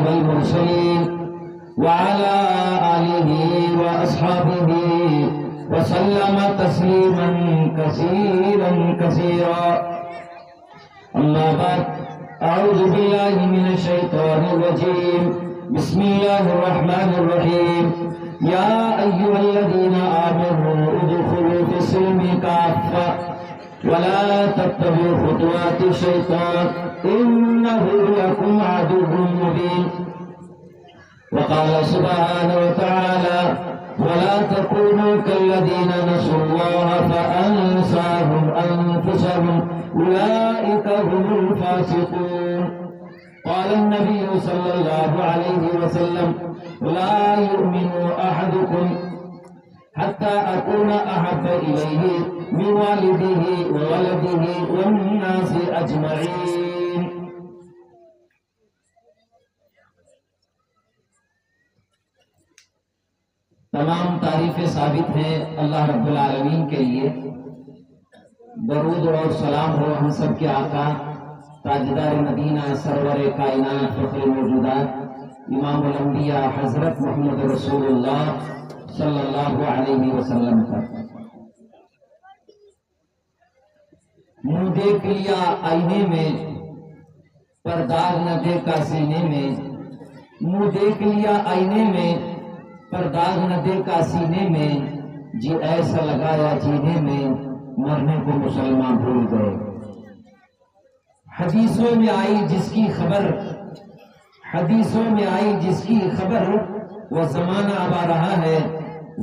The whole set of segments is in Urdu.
والمرسلين وعلى آله وأصحابه وسلم تسليما كثيرا كثيرا. أما بعد، أعوذ بالله من الشيطان الرجيم. بسم الله الرحمن الرحيم. يا أيها الذين آمنوا ادخلوا في السلم كافة ولا تتبعوا خطوات الشيطان إنه لكم عدو مبين. وقال سبحانه وتعالى: ولا تكونوا كالذين نسوا الله فأنساهم أنفسهم أولئك هم الفاسقون. قال النبي صلى الله عليه وسلم: لا يؤمن أحدكم حتى أكون أحب إليه من والده وولده والناس أجمعين. تمام تعریفیں ثابت ہیں اللہ رب العالمین کے لیے. درود اور سلام ہو ہم سب کے آقا تاجدار مدینہ سرور کائنات فخر موجودات امام الانبیاء حضرت محمد رسول اللہ صلی اللہ علیہ وسلم پر. منہ دیکھ لیا آئینے میں پر داغ نہ دیکھا سینے میں. منہ دیکھ لیا آئینے میں پر داغ نہ دیکھا سینے میں. جی ایسا لگایا جینے میں مرنے کو مسلمان بھول گئے. حدیثوں میں آئی جس کی خبر وہ زمانہ اب آ رہا ہے.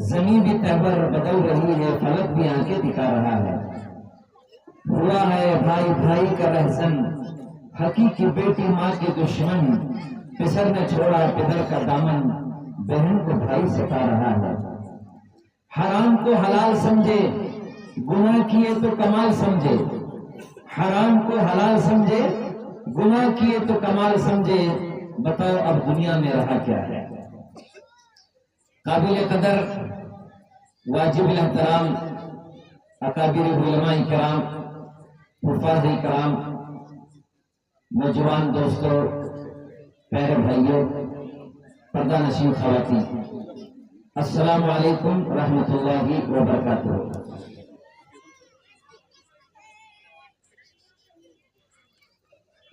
زمین بھی تہبر بدل رہی ہے، فلک بھی آنکھیں دکھا رہا ہے. ہوا ہے بھائی بھائی کا رہزن، حقیقی بیٹی ماں کے دشمن. پسر نے چھوڑا پدر کا دامن، بہن کو بھائی ستا رہا ہے. حرام کو حلال سمجھے، گناہ کیے تو کمال سمجھے. حرام کو حلال سمجھے، گناہ کیے تو کمال سمجھے. بتاؤ اب دنیا میں رہا کیا ہے؟ قابل قدر واجب الاحترام اکابر علماء کرام، حفاظ کرام، نوجوان دوستوں، پیارے بھائیوں، پردہ نشین خواتین، السلام علیکم ورحمۃ اللہ وبرکاتہ.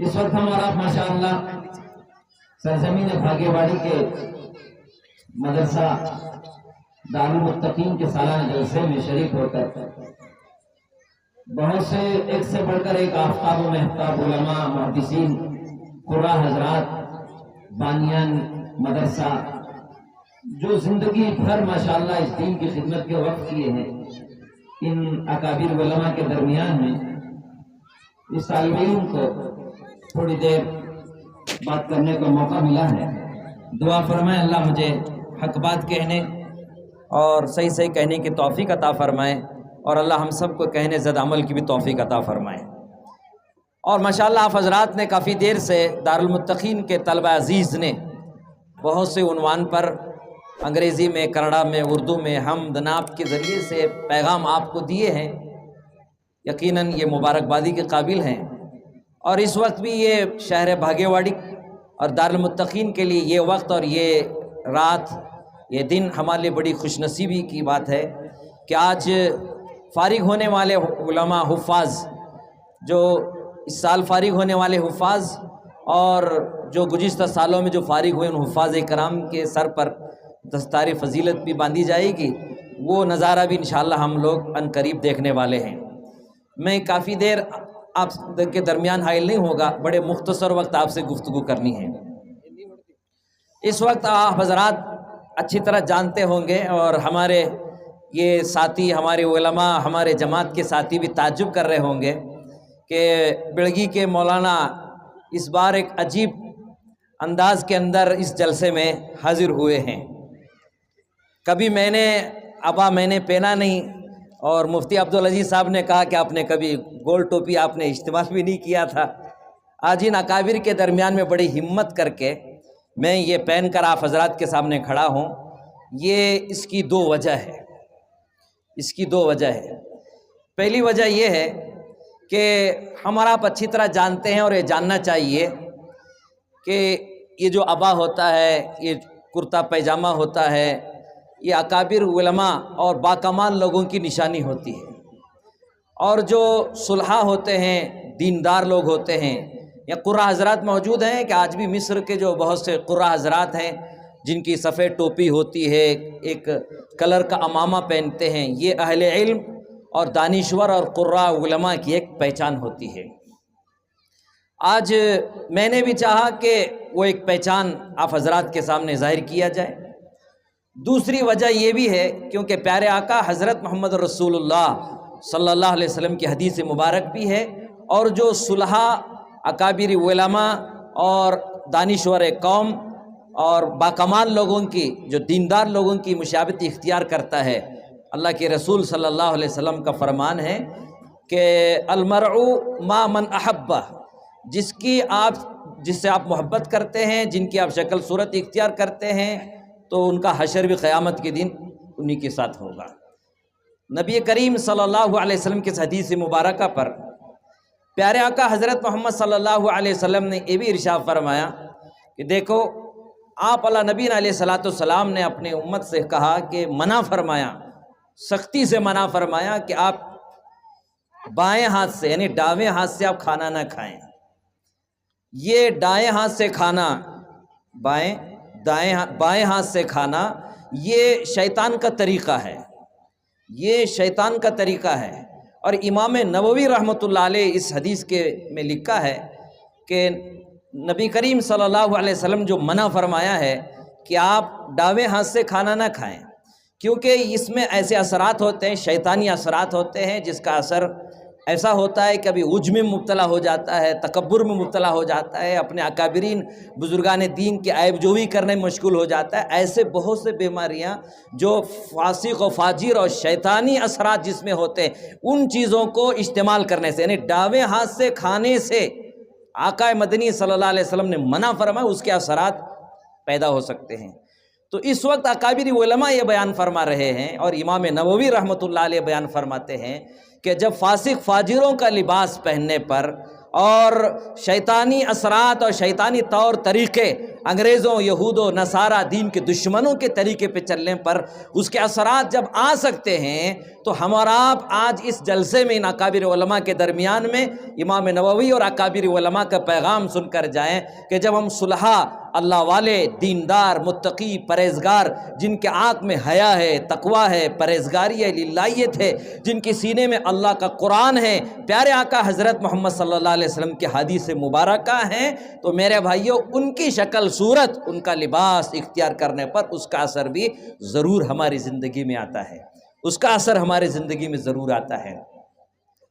اس وقت ہمارا ماشاءاللہ سرزمین بھاگے واڑی کے مدرسہ دارالمتقین کے سالانہ جلسے میں شریک ہو کر بہت سے ایک سے بڑھ کر ایک آفتاب و مہتاب علماء، محدثین، قراء حضرات، بانیان مدرسہ جو زندگی بھر ماشاءاللہ اس دین کی خدمت کے وقت کیے ہیں، ان اکابر علماء کے درمیان میں اس طالب علم کو تھوڑی دیر بات کرنے کا موقع ملا ہے. دعا فرمائے اللہ مجھے حق بات کہنے اور صحیح صحیح کہنے کی توفیق عطا فرمائے، اور اللہ ہم سب کو کہنے زد عمل کی بھی توفیق عطا فرمائے. اور ماشاءاللہ آپ حضرات نے کافی دیر سے دارالمتقین کے طلبہ عزیز نے بہت سے عنوان پر انگریزی میں، کنڑا میں، اردو میں حمد نعت کے ذریعے سے پیغام آپ کو دیے ہیں. یقیناً یہ مبارکبادی کے قابل ہیں. اور اس وقت بھی یہ شہر بھاگے واڑی اور دارالمتقین کے لیے یہ وقت اور یہ رات، یہ دن ہمارے لیے بڑی خوش نصیبی کی بات ہے کہ آج فارغ ہونے والے علماء، حفاظ، جو اس سال فارغ ہونے والے حفاظ اور جو گزشتہ سالوں میں جو فارغ ہوئے ان حفاظ کرام کے سر پر دستار فضیلت بھی باندھی جائے گی. وہ نظارہ بھی انشاءاللہ ہم لوگ ان قریب دیکھنے والے ہیں. میں کافی دیر آپ کے درمیان حائل نہیں ہوگا، بڑے مختصر وقت آپ سے گفتگو کرنی ہے. اس وقت آپ حضرات اچھی طرح جانتے ہوں گے اور ہمارے یہ ساتھی، ہمارے علماء، ہمارے جماعت کے ساتھی بھی تعجب کر رہے ہوں گے کہ بڑگی کے مولانا اس بار ایک عجیب انداز کے اندر اس جلسے میں حاضر ہوئے ہیں. کبھی میں نے پہنا نہیں، اور مفتی عبدالعزیز صاحب نے کہا کہ آپ نے کبھی گول ٹوپی آپ نے استعمال بھی نہیں کیا تھا. آج ان اکابر کے درمیان میں بڑی ہمت کر کے میں یہ پہن کر آپ حضرات کے سامنے کھڑا ہوں. یہ اس کی دو وجہ ہے. پہلی وجہ یہ ہے کہ ہم اور آپ اچھی طرح جانتے ہیں اور یہ جاننا چاہیے کہ یہ جو ابا ہوتا ہے، یہ کرتا پیجامہ ہوتا ہے، یہ اکابر علماء اور باکمال لوگوں کی نشانی ہوتی ہے۔ اور جو صلحاء ہوتے ہیں، دیندار لوگ ہوتے ہیں، یا قرہ حضرات موجود ہیں کہ آج بھی مصر کے جو بہت سے قرہ حضرات ہیں جن کی سفید ٹوپی ہوتی ہے، ایک کلر کا عمامہ پہنتے ہیں، یہ اہل علم اور دانشور اور قرہ علماء کی ایک پہچان ہوتی ہے۔ آج میں نے بھی چاہا کہ وہ ایک پہچان آپ حضرات کے سامنے ظاہر کیا جائے۔ دوسری وجہ یہ بھی ہے کیونکہ پیارے آقا حضرت محمد رسول اللہ صلی اللہ علیہ وسلم کی حدیث مبارک بھی ہے، اور جو صلحاء اکابر علماء اور دانشور قوم اور باکمال لوگوں کی، جو دیندار لوگوں کی مشابہت اختیار کرتا ہے، اللہ کے رسول صلی اللہ علیہ وسلم کا فرمان ہے کہ المرء ما من احبہ، جس سے آپ محبت کرتے ہیں، جن کی آپ شکل صورت اختیار کرتے ہیں، تو ان کا حشر بھی قیامت کے دن انہی کے ساتھ ہوگا۔ نبی کریم صلی اللہ علیہ وسلم کی حدیث مبارکہ پر پیارے آقا حضرت محمد صلی اللہ علیہ وسلم نے یہ بھی ارشاد فرمایا کہ دیکھو، آپ اللہ نبی علیہ الصلوۃ والسلام نے اپنے امت سے کہا کہ منع فرمایا، سختی سے منع فرمایا کہ آپ بائیں ہاتھ سے یعنی داویں ہاتھ سے آپ کھانا نہ کھائیں۔ یہ دائیں ہاتھ سے کھانا، بائیں ہاتھ سے کھانا، یہ شیطان کا طریقہ ہے، یہ شیطان کا طریقہ ہے۔ اور امام نووی رحمۃ اللہ علیہ اس حدیث میں لکھا ہے کہ نبی کریم صلی اللہ علیہ وسلم جو منع فرمایا ہے کہ آپ داویں ہاتھ سے کھانا نہ کھائیں، کیونکہ اس میں ایسے اثرات ہوتے ہیں، شیطانی اثرات ہوتے ہیں، جس کا اثر ایسا ہوتا ہے کہ کبھی عجب میں مبتلا ہو جاتا ہے، تکبر میں مبتلا ہو جاتا ہے، اپنے اکابرین بزرگان دین کے عیب جوئی کرنے میں مشغول ہو جاتا ہے۔ ایسے بہت سے بیماریاں جو فاسق و فاجر اور شیطانی اثرات جس میں ہوتے ہیں، ان چیزوں کو استعمال کرنے سے، یعنی داویں ہاتھ سے کھانے سے آقا مدنی صلی اللہ علیہ وسلم نے منع فرمایا، اس کے اثرات پیدا ہو سکتے ہیں۔ تو اس وقت اکابر علماء یہ بیان فرما رہے ہیں، اور امام نووی رحمۃ اللہ علیہ بیان فرماتے ہیں کہ جب فاسق فاجروں کا لباس پہننے پر اور شیطانی اثرات اور شیطانی طور طریقے، انگریزوں، یہود و نصارہ دین کے دشمنوں کے طریقے پہ چلنے پر اس کے اثرات جب آ سکتے ہیں، تو ہمارا آپ آج اس جلسے میں ان اکابر علماء کے درمیان میں امام نووی اور اکابر علماء کا پیغام سن کر جائیں کہ جب ہم صلحاء، اللہ والے، دیندار، متقی، پرہیزگار، جن کے آنکھ میں حیا ہے، تقوی ہے، پرہیزگاری ہے، للہیت ہے، جن کے سینے میں اللہ کا قرآن ہے، پیارے آقا حضرت محمد صلی اللہ علیہ وسلم کے حدیث مبارکہ ہیں، تو میرے بھائیوں، ان کی شکل صورت، ان کا لباس اختیار کرنے پر اس کا اثر بھی ضرور ہماری زندگی میں آتا ہے، اس کا اثر ہماری زندگی میں ضرور آتا ہے۔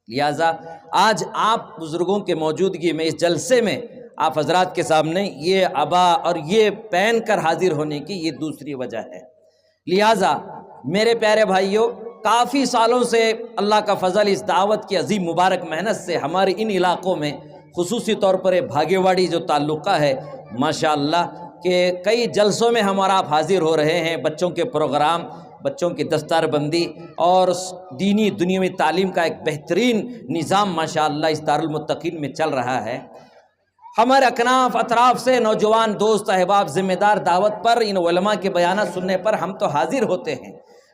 لہٰذا آج آپ بزرگوں کے موجودگی میں اس جلسے میں آپ حضرات کے سامنے یہ عبا اور یہ پہن کر حاضر ہونے کی یہ دوسری وجہ ہے۔ لہٰذا میرے پیارے بھائیوں، کافی سالوں سے اللہ کا فضل اس دعوت کی عظیم مبارک محنت سے ہمارے ان علاقوں میں، خصوصی طور پر بھاگے واڑی جو تعلقہ ہے، ماشاءاللہ کہ کئی جلسوں میں ہمارا آپ حاضر ہو رہے ہیں، بچوں کے پروگرام، بچوں کی دستار بندی اور دینی دنیاوی تعلیم کا ایک بہترین نظام ماشاءاللہ اس دارالمتقین میں چل رہا ہے۔ ہمارے اکناف اطراف سے نوجوان دوست احباب ذمہ دار دعوت پر، ان علماء کے بیانات سننے پر ہم تو حاضر ہوتے ہیں،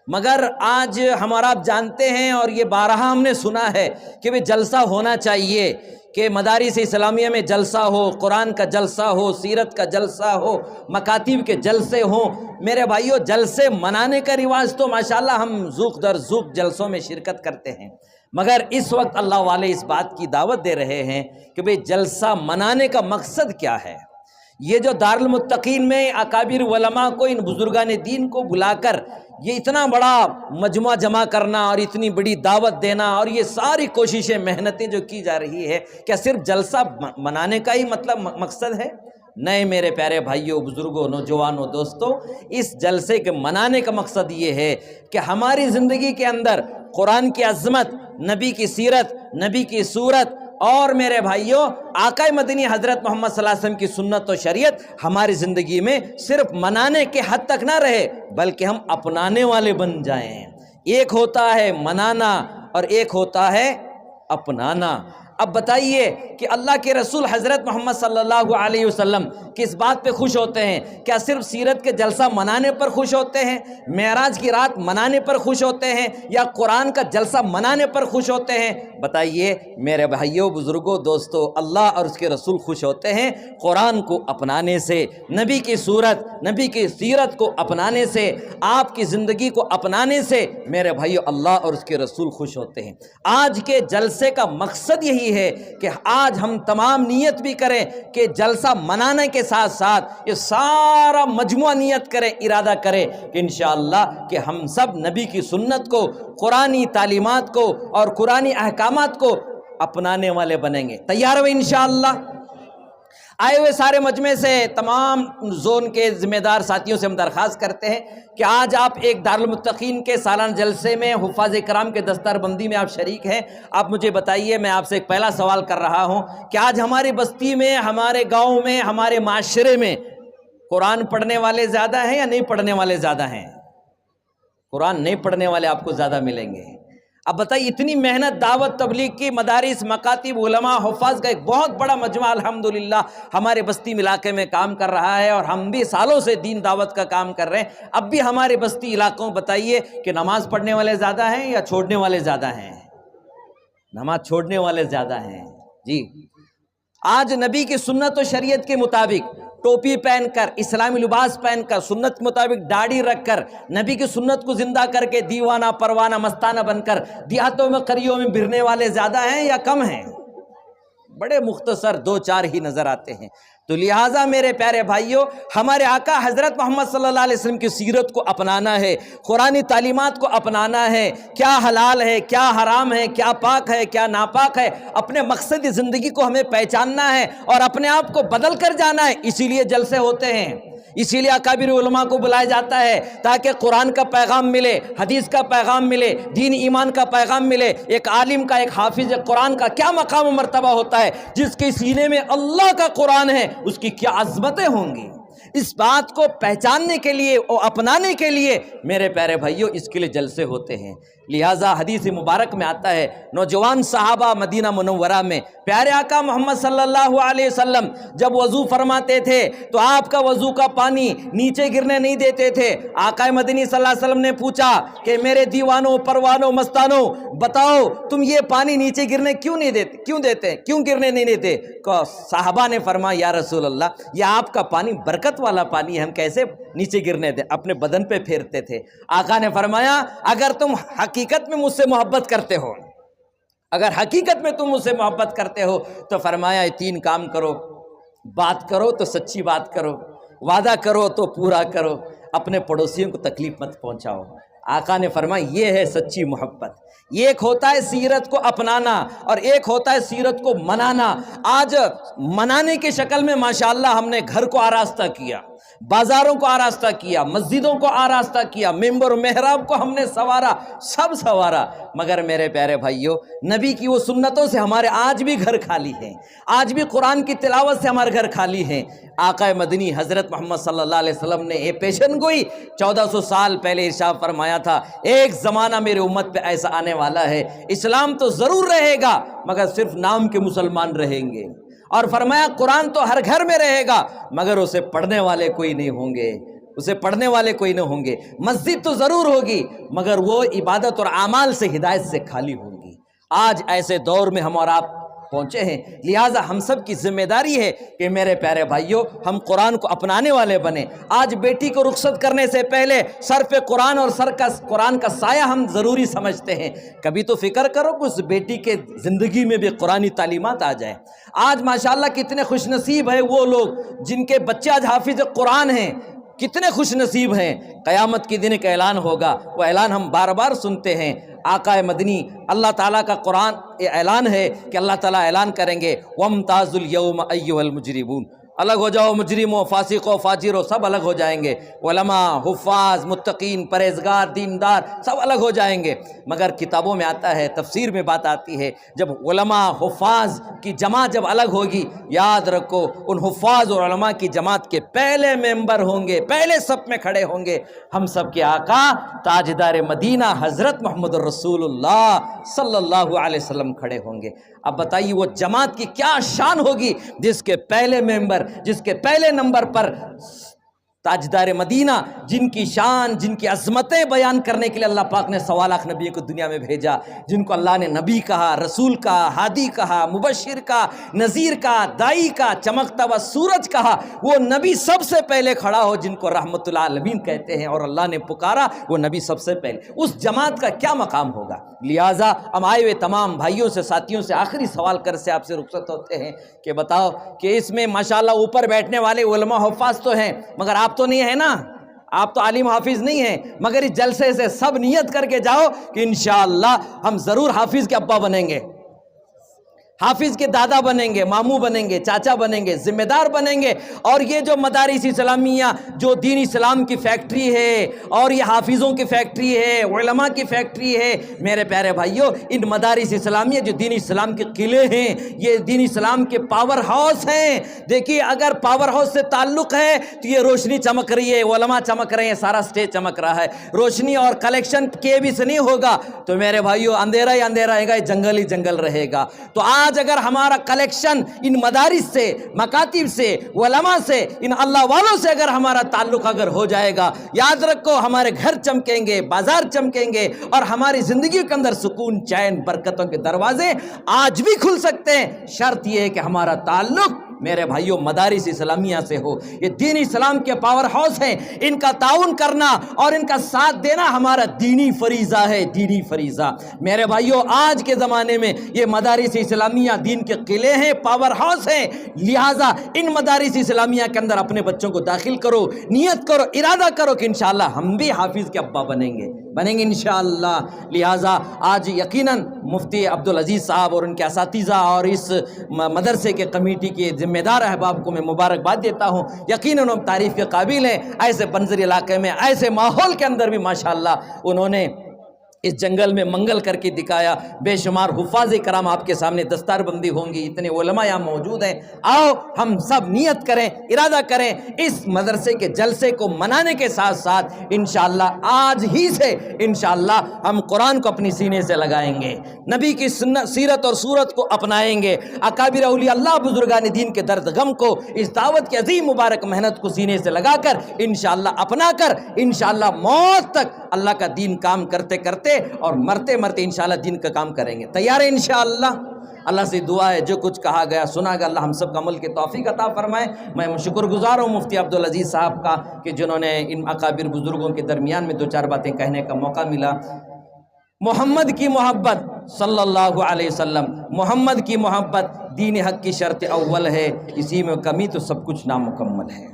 مگر آج ہمارا آپ جانتے ہیں اور یہ بارہا ہم نے سنا ہے کہ وہ جلسہ ہونا چاہیے، کہ مدارس اسلامیہ میں جلسہ ہو، قرآن کا جلسہ ہو، سیرت کا جلسہ ہو، مکاتب کے جلسے ہوں۔ میرے بھائیوں، جلسے منانے کا رواج تو ماشاءاللہ ہم ذوق در ذوق جلسوں میں شرکت کرتے ہیں، مگر اس وقت اللہ والے اس بات کی دعوت دے رہے ہیں کہ بھئی جلسہ منانے کا مقصد کیا ہے۔ یہ جو دارالمتقین میں اکابر علماء کو، ان بزرگان دین کو بلا کر یہ اتنا بڑا مجموعہ جمع کرنا اور اتنی بڑی دعوت دینا اور یہ ساری کوششیں، محنتیں جو کی جا رہی ہے، کیا صرف جلسہ منانے کا ہی مقصد ہے؟ نہیں میرے پیارے بھائیوں، بزرگوں، نوجوانوں، دوستوں، اس جلسے کے منانے کا مقصد یہ ہے کہ ہماری زندگی کے اندر قرآن کی عظمت، نبی کی سیرت، نبی کی صورت اور میرے بھائیوں آقا مدنی حضرت محمد صلی اللہ علیہ وسلم کی سنت و شریعت ہماری زندگی میں صرف منانے کے حد تک نہ رہے، بلکہ ہم اپنانے والے بن جائیں۔ ایک ہوتا ہے منانا اور ایک ہوتا ہے اپنانا۔ اب بتائیے کہ اللہ کے رسول حضرت محمد صلی اللہ علیہ وسلم کس بات پہ خوش ہوتے ہیں؟ کیا صرف سیرت کے جلسہ منانے پر خوش ہوتے ہیں، معراج کی رات منانے پر خوش ہوتے ہیں، یا قرآن کا جلسہ منانے پر خوش ہوتے ہیں؟ بتائیے میرے بھائیوں، بزرگوں، دوستو، اللہ اور اس کے رسول خوش ہوتے ہیں قرآن کو اپنانے سے، نبی کی صورت، نبی کی سیرت کو اپنانے سے، آپ کی زندگی کو اپنانے سے میرے بھائیوں اللہ اور اس کے رسول خوش ہوتے ہیں۔ آج کے جلسے کا مقصد یہی ہے کہ آج ہم تمام نیت بھی کریں کہ جلسہ منانے کے ساتھ ساتھ یہ سارا مجموعہ نیت کریں، ارادہ کریں کہ انشاءاللہ کہ ہم سب نبی کی سنت کو، قرآنی تعلیمات کو اور قرآنی احکامات کو اپنانے والے بنیں گے۔ تیار ہو انشاءاللہ؟ آئے ہوئے سارے مجمع سے، تمام زون کے ذمہ دار ساتھیوں سے ہم درخواست کرتے ہیں کہ آج آپ ایک دارالمتقین کے سالانہ جلسے میں حفاظ کرام کے دستار بندی میں آپ شریک ہیں۔ آپ مجھے بتائیے، میں آپ سے ایک پہلا سوال کر رہا ہوں کہ آج ہماری بستی میں، ہمارے گاؤں میں، ہمارے معاشرے میں قرآن پڑھنے والے زیادہ ہیں یا نہیں پڑھنے والے زیادہ ہیں؟ قرآن نہیں پڑھنے والے آپ کو زیادہ ملیں گے۔ اب بتائیے، اتنی محنت، دعوت، تبلیغ کی، مدارس، مکاتب، علماء، حفاظ کا ایک بہت بڑا مجمع الحمدللہ ہمارے بستی علاقے میں کام کر رہا ہے، اور ہم بھی سالوں سے دین دعوت کا کام کر رہے ہیں۔ اب بھی ہمارے بستی علاقوں بتائیے کہ نماز پڑھنے والے زیادہ ہیں یا چھوڑنے والے زیادہ ہیں؟ نماز چھوڑنے والے زیادہ ہیں جی۔ آج نبی کی سنت و شریعت کے مطابق ٹوپی پہن کر، اسلامی لباس پہن کر، سنت کے مطابق داڑھی رکھ کر، نبی کی سنت کو زندہ کر کے دیوانہ پروانہ مستانہ بن کر دیہاتوں میں قریوں میں پھرنے والے زیادہ ہیں یا کم ہیں؟ بڑے مختصر دو چار ہی نظر آتے ہیں۔ تو لہٰذا میرے پیارے بھائیوں، ہمارے آقا حضرت محمد صلی اللہ علیہ وسلم کی سیرت کو اپنانا ہے، قرآنی تعلیمات کو اپنانا ہے، کیا حلال ہے، کیا حرام ہے، کیا پاک ہے، کیا ناپاک ہے، اپنے مقصد زندگی کو ہمیں پہچاننا ہے اور اپنے آپ کو بدل کر جانا ہے۔ اسی لیے جلسے ہوتے ہیں، اسی لیے اکابر علماء کو بلایا جاتا ہے، تاکہ قرآن کا پیغام ملے، حدیث کا پیغام ملے، دین ایمان کا پیغام ملے۔ ایک عالم کا، ایک حافظ قرآن کا کیا مقام و مرتبہ ہوتا ہے، جس کے سینے میں اللہ کا قرآن ہے اس کی کیا عظمتیں ہوں گی۔ اس بات کو پہچاننے کے لیے اور اپنانے کے لیے میرے پیارے بھائیوں اس کے لیے جلسے ہوتے ہیں۔ لہٰذا حدیث مبارک میں آتا ہے، نوجوان صحابہ مدینہ منورہ میں پیارے آقا محمد صلی اللہ علیہ وسلم جب وضو فرماتے تھے تو آپ کا وضو کا پانی نیچے گرنے نہیں دیتے تھے۔ آقا مدنی صلی اللہ علیہ وسلم نے پوچھا کہ میرے دیوانوں، پروانوں، مستانوں، بتاؤ تم یہ پانی نیچے گرنے کیوں گرنے نہیں دیتے؟ صحابہ نے فرمایا، یا رسول اللہ، یہ آپ کا پانی برکت والا پانی ہے، ہم کیسے نیچے گرنے دیں؟ اپنے بدن پہ پھیرتے تھے۔ آقا نے فرمایا، اگر تم حقیقت میں مجھ سے محبت کرتے ہو، اگر حقیقت میں تم مجھ سے محبت کرتے ہو تو فرمایا تین کام کرو، بات کرو تو سچی بات کرو، وعدہ کرو تو پورا کرو، اپنے پڑوسیوں کو تکلیف مت پہنچاؤ۔ آقا نے فرمایا یہ ہے سچی محبت۔ ایک ہوتا ہے سیرت کو اپنانا اور ایک ہوتا ہے سیرت کو منانا۔ آج منانے کی شکل میں ماشاءاللہ ہم نے گھر کو آراستہ کیا، بازاروں کو آراستہ کیا، مسجدوں کو آراستہ کیا، ممبر و محراب کو ہم نے سنوارا، سب سنوارا، مگر میرے پیارے بھائیوں نبی کی وہ سنتوں سے ہمارے آج بھی گھر خالی ہیں، آج بھی قرآن کی تلاوت سے ہمارے گھر خالی ہیں۔ آقا مدنی حضرت محمد صلی اللہ علیہ وسلم نے یہ پیشن گوئی 1400 سال پہلے ارشاد فرمایا تھا، ایک زمانہ میرے امت پہ ایسا آنے والا ہے، اسلام تو ضرور رہے گا مگر صرف نام کے مسلمان رہیں گے، اور فرمایا قرآن تو ہر گھر میں رہے گا مگر اسے پڑھنے والے کوئی نہیں ہوں گے، اسے پڑھنے والے کوئی نہیں ہوں گے۔ مسجد تو ضرور ہوگی مگر وہ عبادت اور اعمال سے، ہدایت سے خالی ہوں گی۔ آج ایسے دور میں ہم اور آپ پہنچے ہیں، لہٰذا ہم سب کی ذمہ داری ہے کہ میرے پیارے بھائیوں ہم قرآن کو اپنانے والے بنیں۔ آج بیٹی کو رخصت کرنے سے پہلے سر پہ قرآن اور قرآن کا سایہ ہم ضروری سمجھتے ہیں، کبھی تو فکر کرو کہ اس بیٹی کے زندگی میں بھی قرآنی تعلیمات آ جائیں۔ آج ماشاءاللہ کتنے خوش نصیب ہیں وہ لوگ جن کے بچے آج حافظ قرآن ہیں، کتنے خوش نصیب ہیں۔ قیامت کے دن ایک اعلان ہوگا، وہ اعلان ہم بار بار سنتے ہیں، آقا مدنی اللہ تعالیٰ کا قرآن یہ اعلان ہے کہ اللہ تعالیٰ اعلان کریں گے، وَامْتَازُوا الْيَوْمَ أَيُّهَا الْمُجْرِمُونَ، الگ ہو جاؤ، مجرموں، فاسقوں، فاجروں سب الگ ہو جائیں گے، علماء، حفاظ، متقین، پرہیزگار، دیندار سب الگ ہو جائیں گے۔ مگر کتابوں میں آتا ہے، تفسیر میں بات آتی ہے، جب علماء حفاظ کی جماعت جب الگ ہوگی، یاد رکھو ان حفاظ اور علماء کی جماعت کے پہلے ممبر ہوں گے، پہلے صف میں کھڑے ہوں گے ہم سب کے آقا تاجدار مدینہ حضرت محمد الرسول اللہ صلی اللہ علیہ وسلم کھڑے ہوں گے۔ اب بتائیے وہ جماعت کی کیا شان ہوگی جس کے پہلے ممبر، جس کے پہلے نمبر پر تاجدار مدینہ، جن کی شان، جن کی عظمتیں بیان کرنے کے لیے اللہ پاک نے 1.25 لاکھ نبی کو دنیا میں بھیجا، جن کو اللہ نے نبی کہا، رسول کہا، ہادی کہا، مبشر کہا، نذیر کہا، دائی کہا، چمکتا ہوا سورج کہا، وہ نبی سب سے پہلے کھڑا ہو جن کو رحمت العالمین کہتے ہیں، اور اللہ نے پکارا وہ نبی سب سے پہلے، اس جماعت کا کیا مقام ہوگا؟ لہٰذا ہم آئے ہوئے تمام بھائیوں سے، ساتھیوں سے آخری سوال کر سے آپ سے رخصت ہوتے ہیں کہ بتاؤ کہ اس میں ماشاءاللہ اوپر بیٹھنے والے علماء حفاظ تو ہیں، مگر آپ تو نہیں ہیں نا، آپ تو عالم حافظ نہیں ہیں، مگر اس جلسے سے سب نیت کر کے جاؤ کہ انشاءاللہ ہم ضرور حافظ کے ابا بنیں گے، حافظ کے دادا بنیں گے، ماموں بنیں گے، چاچا بنیں گے، ذمہ دار بنیں گے۔ اور یہ جو مدارس اسلامیہ جو دین اسلام کی فیکٹری ہے، اور یہ حافظوں کی فیکٹری ہے، علماء کی فیکٹری ہے، میرے پیارے بھائیوں ان مدارس اسلامیہ جو دین اسلام کے قلعے ہیں، یہ دین اسلام کے پاور ہاؤس ہیں۔ دیکھیے اگر پاور ہاؤس سے تعلق ہے تو یہ روشنی چمک رہی ہے، علماء چمک رہے ہیں، سارا سٹیج چمک رہا ہے، روشنی اور کلیکشن کے بھی سے نہیں ہوگا تو میرے بھائیوں اندھیرا ہی اندھیرا رہے گا، جنگل ہی جنگل رہے گا۔ تو آج اگر ہمارا کلیکشن ان مدارس سے، مکاتب سے، علماء سے، ان اللہ والوں سے اگر ہمارا تعلق اگر ہو جائے گا، یاد رکھو ہمارے گھر چمکیں گے، بازار چمکیں گے، اور ہماری زندگی کے اندر سکون، چین، برکتوں کے دروازے آج بھی کھل سکتے ہیں۔ شرط یہ ہے کہ ہمارا تعلق میرے بھائیوں مدارس اسلامیہ سے ہو۔ یہ دین اسلام کے پاور ہاؤس ہیں، ان کا تعاون کرنا اور ان کا ساتھ دینا ہمارا دینی فریضہ ہے، دینی فریضہ۔ میرے بھائیوں آج کے زمانے میں یہ مدارس اسلامیہ دین کے قلعے ہیں، پاور ہاؤس ہیں، لہٰذا ان مدارس اسلامیہ کے اندر اپنے بچوں کو داخل کرو، نیت کرو، ارادہ کرو کہ انشاءاللہ ہم بھی حافظ کے ابا بنیں گے انشاءاللہ۔ لہٰذا آج یقیناً مفتی عبدالعزیز صاحب اور ان کے اساتذہ اور اس مدرسے کے کمیٹی کے ذمہ دار احباب کو میں مبارکباد دیتا ہوں، یقیناً ہم تعریف کے قابل ہیں۔ ایسے بنظر علاقے میں، ایسے ماحول کے اندر بھی ماشاءاللہ انہوں نے اس جنگل میں منگل کر کے دکھایا۔ بے شمار حفاظ کرام آپ کے سامنے دستار بندی ہوں گی، اتنے علماء یہاں موجود ہیں۔ آؤ ہم سب نیت کریں، ارادہ کریں، اس مدرسے کے جلسے کو منانے کے ساتھ ساتھ انشاءاللہ آج ہی سے انشاءاللہ ہم قرآن کو اپنی سینے سے لگائیں گے، نبی کی سیرت اور صورت کو اپنائیں گے، اکابر اولیاء اللہ بزرگان دین کے درد غم کو، اس دعوت کی عظیم مبارک محنت کو سینے سے لگا کر انشاءاللہ اپنا کر انشاءاللہ موت تک اللہ کا دین کام کرتے کرتے اور مرتے مرتے انشاءاللہ دین کا کام کریں گے۔ تیار ہے انشاءاللہ؟ اللہ سے دعا ہے جو کچھ کہا گیا سنا گیا اللہ ہم سب کا عمل کی توفیق عطا فرمائے۔ میں شکر گزار ہوں مفتی عبدالعزیز صاحب کا کہ جنہوں نے ان اکابر بزرگوں کے درمیان میں 2-4 باتیں کہنے کا موقع ملا۔ محمد کی محبت صلی اللہ علیہ وسلم، محمد کی محبت دین حق کی شرط اول ہے، اسی میں کمی تو سب کچھ نامکمل ہے۔